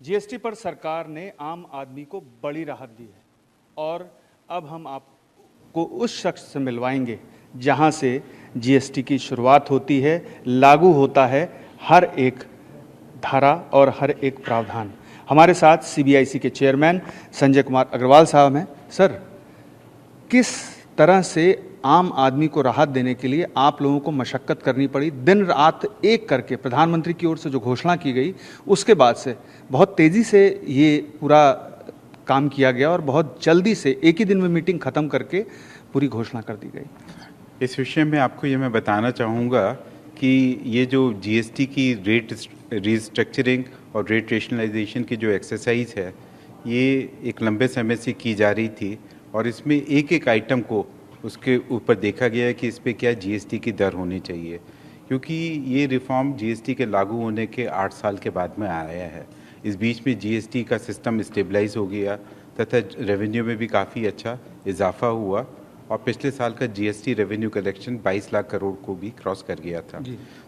GST पर सरकार ने आम आदमी को बड़ी राहत दी है और अब हम आपको उस शख्स से मिलवाएंगे जहां से जीएसटी की शुरुआत होती है, लागू होता है हर एक धारा और हर एक प्रावधान। हमारे साथ सीबीआईसी के चेयरमैन संजय कुमार अग्रवाल साहब हैं। सर, किस तरह से आम आदमी को राहत देने के लिए आप लोगों को मशक्कत करनी पड़ी? दिन रात एक करके प्रधानमंत्री की ओर से जो घोषणा की गई उसके बाद से बहुत तेज़ी से ये पूरा काम किया गया और बहुत जल्दी से एक ही दिन में मीटिंग ख़त्म करके पूरी घोषणा कर दी गई। इस विषय में आपको ये मैं बताना चाहूँगा कि ये जो जीएसटी की रेट रिस्ट्रक्चरिंग और रेट रेशनलाइजेशन की जो एक्सरसाइज है, ये एक लंबे समय से की जा रही थी और इसमें एक एक आइटम को उसके ऊपर देखा गया है कि इस पे क्या जीएसटी की दर होनी चाहिए, क्योंकि ये रिफॉर्म जीएसटी के लागू होने के 8 साल के बाद में आया है। इस बीच में जीएसटी का सिस्टम स्टेबलाइज हो गया तथा रेवेन्यू में भी काफ़ी अच्छा इजाफा हुआ और पिछले साल का GST revenue collection 22 lakh crore को भी क्रॉस कर गया था।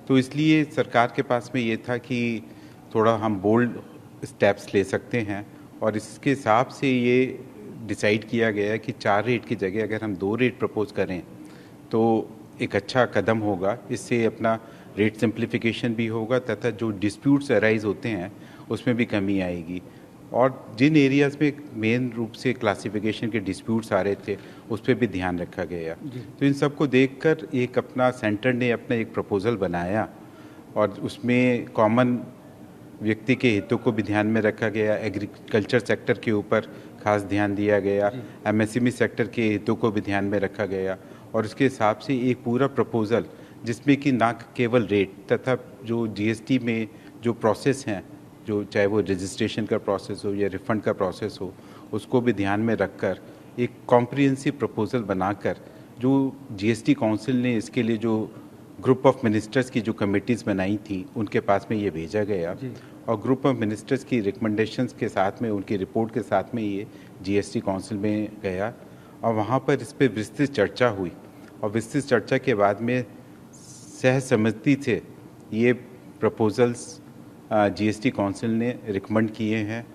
तो इसलिए सरकार के पास में ये था कि थोड़ा हम बोल्ड स्टेप्स ले सकते हैं और इसके हिसाब से ये डिसाइड किया गया है कि 4 रेट की जगह अगर हम 2 रेट प्रपोज करें तो एक अच्छा कदम होगा। इससे अपना रेट सिंप्लीफिकेशन भी होगा तथा जो डिस्प्यूट्स अराइज होते हैं उसमें भी कमी आएगी और जिन एरियाज़ में मेन रूप से क्लासिफिकेशन के डिस्प्यूट्स आ रहे थे उस पर भी ध्यान रखा गया। तो इन सबको देखकर एक अपना सेंटर ने अपना एक प्रपोज़ल बनाया और उसमें कॉमन व्यक्ति के हितों को भी ध्यान में रखा गया, एग्रीकल्चर सेक्टर के ऊपर खास ध्यान दिया गया, एमएसएमई सेक्टर के हितों को भी ध्यान में रखा गया और उसके हिसाब से एक पूरा प्रपोज़ल जिसमें कि ना केवल रेट तथा जो जीएसटी में जो प्रोसेस हैं, जो चाहे वो रजिस्ट्रेशन का प्रोसेस हो या रिफ़ंड का प्रोसेस हो, उसको भी ध्यान में रखकर एक कॉम्प्रिहेंसिव प्रपोज़ल बनाकर जो जीएसटी काउंसिल ने इसके लिए जो ग्रुप ऑफ मिनिस्टर्स की जो कमेटीज़ बनाई थी उनके पास में ये भेजा गया और ग्रुप ऑफ मिनिस्टर्स की रिकमेंडेशंस के साथ में उनकी रिपोर्ट के साथ में ये जीएसटी काउंसिल में गया और वहाँ पर इस पर विस्तृत चर्चा हुई और विस्तृत चर्चा के बाद में सहसम्मति से ये प्रपोजल्स जीएसटी काउंसिल ने रिकमेंड किए हैं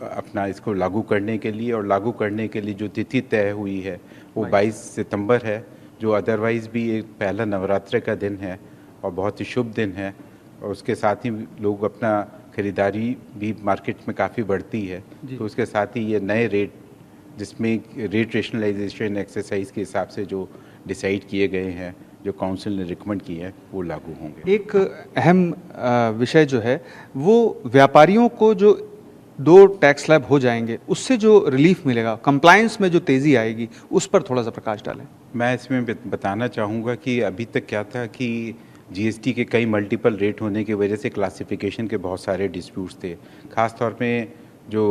अपना इसको लागू करने के लिए और लागू करने के लिए जो तिथि तय हुई है वो 22 सितंबर है, जो अदरवाइज़ भी एक पहला नवरात्र का दिन है और बहुत ही शुभ दिन है और उसके साथ ही लोग अपना ख़रीदारी भी मार्केट में काफ़ी बढ़ती है। तो उसके साथ ही ये नए रेट जिसमें रेट रेशनलाइजेशन एक्सरसाइज के हिसाब से जो डिसाइड किए गए हैं, जो काउंसिल ने रिकमेंड किए हैं, वो लागू होंगे। एक अहम विषय जो है वो व्यापारियों को जो 2 टैक्स स्लैब हो जाएंगे उससे जो रिलीफ मिलेगा, कंप्लायंस में जो तेज़ी आएगी, उस पर थोड़ा सा प्रकाश डालें। मैं इसमें बताना चाहूँगा कि अभी तक क्या था कि जीएसटी के कई मल्टीपल रेट होने की वजह से क्लासिफिकेशन के बहुत सारे डिस्प्यूट्स थे। ख़ास तौर पे जो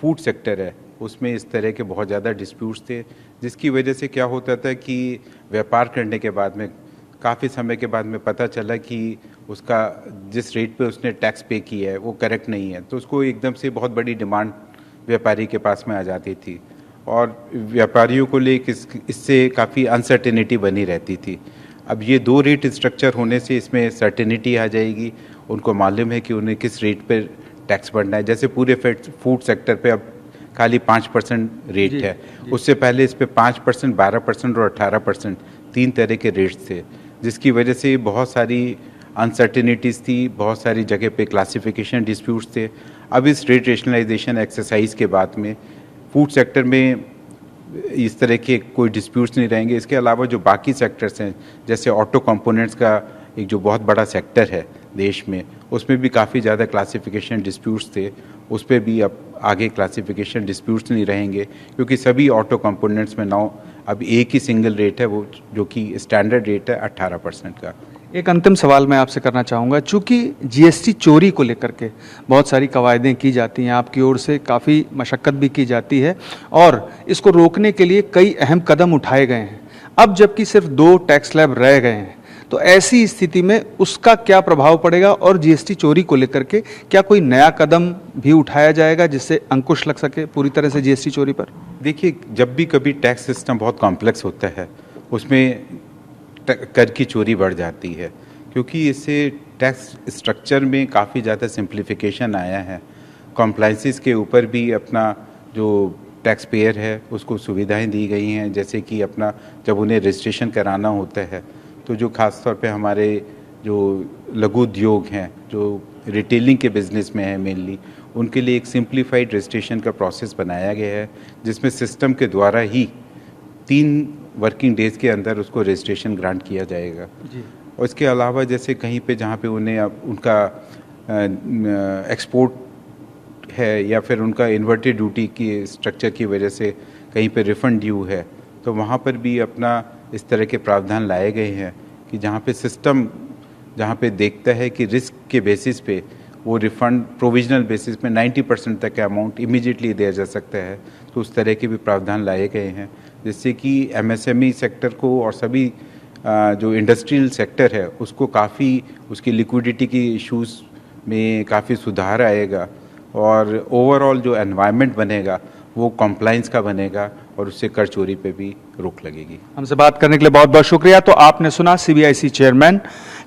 फूड सेक्टर है उसमें इस तरह के बहुत ज़्यादा डिस्प्यूट्स थे, जिसकी वजह से क्या होता था कि व्यापार करने के बाद में काफ़ी समय के बाद में पता चला कि उसका जिस रेट पे उसने टैक्स पे किया है वो करेक्ट नहीं है, तो उसको एकदम से बहुत बड़ी डिमांड व्यापारी के पास में आ जाती थी और व्यापारियों को लेकर इससे काफ़ी अनसर्टेनिटी बनी रहती थी। अब ये 2 रेट स्ट्रक्चर होने से इसमें सर्टेनिटी आ जाएगी, उनको मालूम है कि उन्हें किस रेट पर टैक्स बढ़ना है। जैसे पूरे फूड सेक्टर पे अब खाली 5% रेट है, उससे पहले इस पे 5%, 12% और 18% 3 तरह के रेट्स थे, जिसकी वजह से बहुत सारी अनसर्टेनिटीज़ थी, बहुत सारी जगह पे क्लासिफिकेशन डिस्प्यूट्स थे। अब इस रेट रेशनलाइजेशन एक्सरसाइज के बाद में फूड सेक्टर में इस तरह के कोई डिस्प्यूट्स नहीं रहेंगे। इसके अलावा जो बाकी सेक्टर्स हैं, जैसे ऑटो कंपोनेंट्स का एक जो बहुत बड़ा सेक्टर है देश में, उसमें भी काफ़ी ज़्यादा क्लासिफिकेशन डिस्प्यूट्स थे, उस पर भी अब आगे क्लासिफिकेशन डिस्प्यूट्स नहीं रहेंगे, क्योंकि सभी ऑटो कंपोनेंट्स में नाउ अब एक ही सिंगल रेट है, वो जो कि स्टैंडर्ड रेट है 18% का। एक अंतिम सवाल मैं आपसे करना चाहूँगा, चूँकि जीएसटी चोरी को लेकर के बहुत सारी कवायदें की जाती हैं, आपकी ओर से काफ़ी मशक्क़त भी की जाती है और इसको रोकने के लिए कई अहम कदम उठाए गए हैं। अब जबकि सिर्फ 2 टैक्स स्लैब रह गए हैं, तो ऐसी स्थिति में उसका क्या प्रभाव पड़ेगा और जीएसटी चोरी को लेकर के क्या कोई नया कदम भी उठाया जाएगा जिससे अंकुश लग सके पूरी तरह से जीएसटी चोरी पर? देखिए, जब भी कभी टैक्स सिस्टम बहुत कॉम्प्लेक्स होता है उसमें कर की चोरी बढ़ जाती है, क्योंकि इससे टैक्स स्ट्रक्चर में काफ़ी ज़्यादा सिंप्लीफिकेशन आया है कॉम्प्लाइंसेस के ऊपर भी अपना जो टैक्स पेयर है उसको सुविधाएं दी गई हैं, जैसे कि अपना जब उन्हें रजिस्ट्रेशन कराना होता है तो जो ख़ास तौर पे हमारे जो लघु उद्योग हैं जो रिटेलिंग के बिज़नेस में है मेनली, उनके लिए एक सिंप्लीफाइड रजिस्ट्रेशन का प्रोसेस बनाया गया है, जिसमें सिस्टम के द्वारा ही 3 वर्किंग डेज़ के अंदर उसको रजिस्ट्रेशन ग्रांट किया जाएगा। जी। और इसके अलावा जैसे कहीं पे जहाँ पे उन्हें अब उनका एक्सपोर्ट है या फिर उनका इन्वर्टेड ड्यूटी की स्ट्रक्चर की वजह से कहीं पे रिफ़ंड ड्यू है, तो वहाँ पर भी अपना इस तरह के प्रावधान लाए गए हैं कि जहाँ पे सिस्टम जहाँ पे देखता है कि रिस्क के बेसिस पे वो रिफ़ंड प्रोविजनल बेसिस पे 90% तक का अमाउंट इमीडिएटली दिया जा सकता है, तो उस तरह के भी प्रावधान लाए गए हैं, जिससे कि एमएसएमई सेक्टर को और सभी जो इंडस्ट्रियल सेक्टर है उसको काफ़ी उसकी लिक्विडिटी की इश्यूज़ में काफ़ी सुधार आएगा और ओवरऑल जो एनवायरनमेंट बनेगा वो कॉम्प्लाइंस का बनेगा और उससे कर चोरी पे भी रोक लगेगी। हमसे बात करने के लिए बहुत बहुत शुक्रिया। तो आपने सुना सीबीआईसी चेयरमैन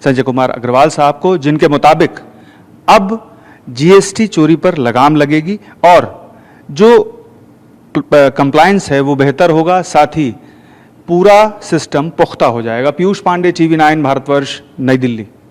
संजय कुमार अग्रवाल साहब को, जिनके मुताबिक अब जीएसटी चोरी पर लगाम लगेगी और जो कंप्लायंस है वो बेहतर होगा, साथ ही पूरा सिस्टम पुख्ता हो जाएगा। पीयूष पांडे, टीवी 9 भारतवर्ष, नई दिल्ली।